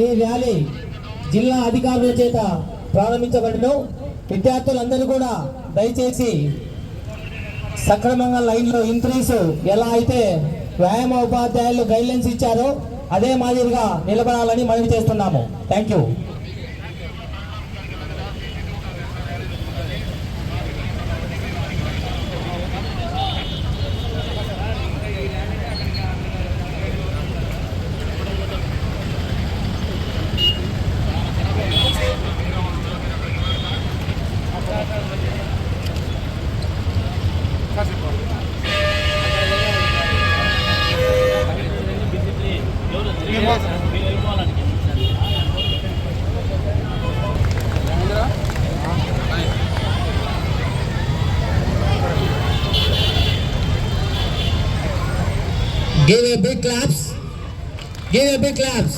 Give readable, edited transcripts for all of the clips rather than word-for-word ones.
ఈ ర్యాలీ జిల్లా అధికారుల చేత ప్రారంభించబడిను. విద్యార్థులందరూ కూడా దయచేసి సక్రమంగా లైన్లో ఇంక్రీస్ ఎలా అయితే వ్యాయామ ఉపాధ్యాయులు గైడ్లైన్స్ ఇచ్చారో అదే మాదిరిగా నిలబడాలని మనవి చేస్తున్నాము. Thank you. Give a big claps. Give a big claps.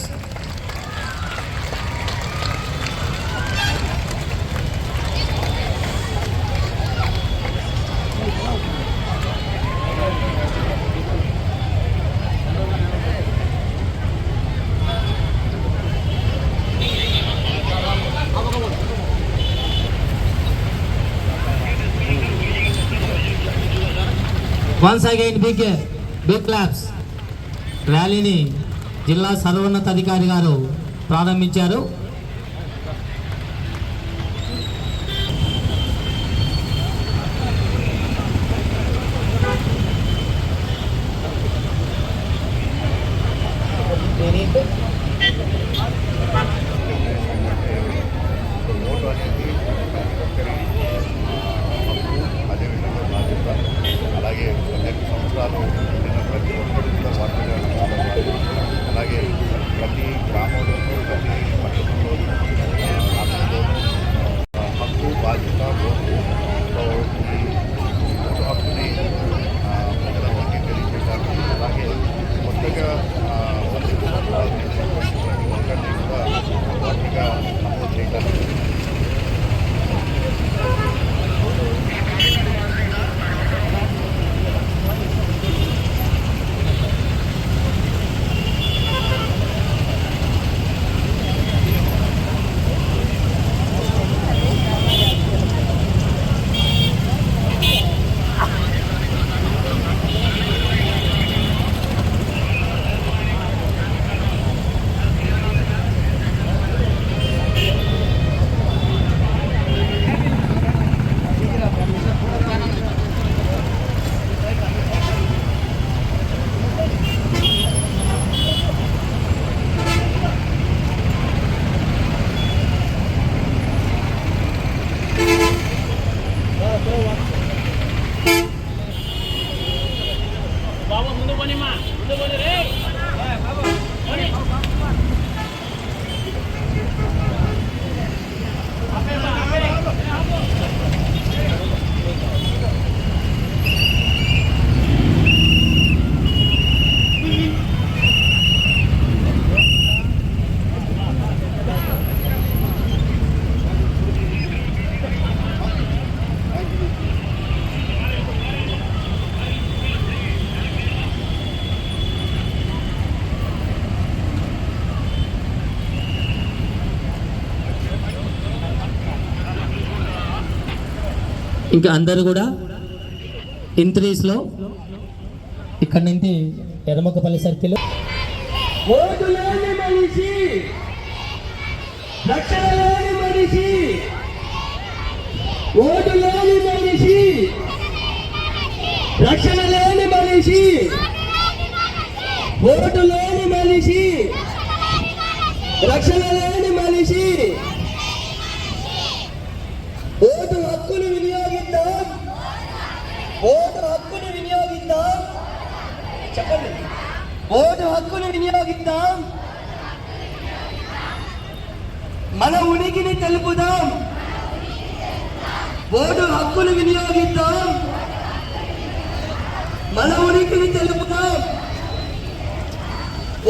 Once again, big claps. ర్యాలీని జిల్లా సర్వోన్నతాధికారి గారు ప్రారంభించారు. అలాగే 12 సంవత్సరాలు ప్రతి ఒక్కరు కూడా అలాగే ప్రతి గ్రామంలోనూ ప్రతి పట్టణంలోనూ హక్కు బాధ్యత ఓటు ఈ ఓటు హక్కుని ప్రజలందరికీ తెలియజేశారు. అలాగే కొత్తగా 10 సంవత్సరాలు నిండినటువంటి ప్రతి ఒక్కరిని కూడా వాటిగా నమోదు చేయడానికి ఇంకా అందరూ కూడా ఇంత్రీస్లో ఇక్కడి నుంచి ఎర్రమొక్కపల్లి సర్కిల్ ఓటు లేని మనిషి రక్షణ లేని మనిషి ఓటు లేని మనిషి రక్షణ లేని మనిషి ఓటు లేని మనిషి రక్షణ లేని మనిషి ఓటు హక్కును వినియోగిద్దాం ఓటు హక్కును వినియోగిద్దాం చెప్పండి ఓటు హక్కును వినియోగిద్దాం మన ఉనికిని తెలుపుదాం ఓటు హక్కును వినియోగిద్దాం మన ఉనికిని తెలుపుదాం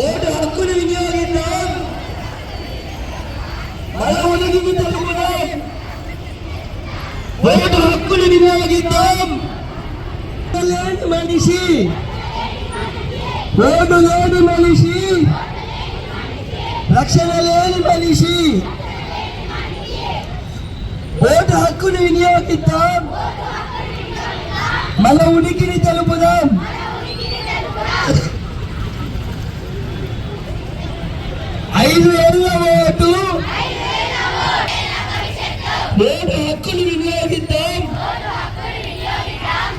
ఓటు హక్కును వినియోగిద్దాం మన ఉనికిని తెలుపుదాం ఓటు హక్కును వినియోగిద్దాం లేని మనిషి ఓటు లేని మనిషి రక్షణ లేని మనిషి. ఓటు హక్కును వినియోగిద్దాం, మన ఉనికిని తెలుపుదాం. 5 ఏళ్ల ఓటు, ఓటు హక్కును వినియోగిద్దాం,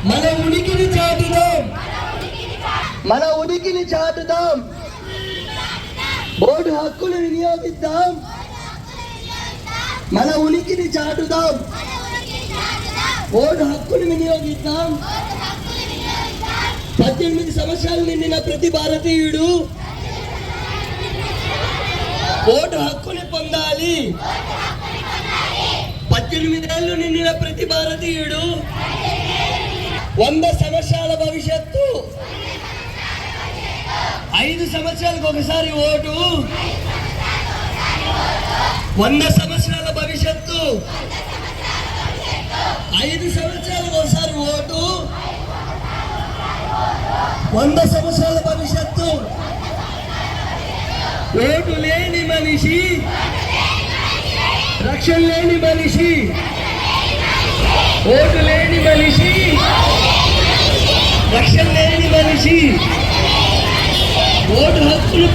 మన ఉనికిని చాటుదాం, మన ఉనికిని చాటుదాం. ఓటు హక్కును వినియోగిద్దాం, మన ఉనికిని చాటుదాం. ఓటు హక్కును వినియోగిద్దాం. 18 సంవత్సరాలు నిండిన ప్రతి భారతీయుడు ఓటు హక్కుని పొందాలి. 18 ఏళ్ళు నిండిన ప్రతి భారతీయుడు 100 సంవత్సరాల భవిష్యత్తు. 5 సంవత్సరాలకు ఒకసారి ఓటు, 100 సంవత్సరాల భవిష్యత్తు. 5 సంవత్సరాలకు ఒకసారి ఓటు, 100 సంవత్సరాల భవిష్యత్తు. ఓటు లేని మనిషి, రక్షణ లేని మనిషి. ఓటు లేని మనిషి, రక్షణ లేని మనిషి. ఓటు హక్కును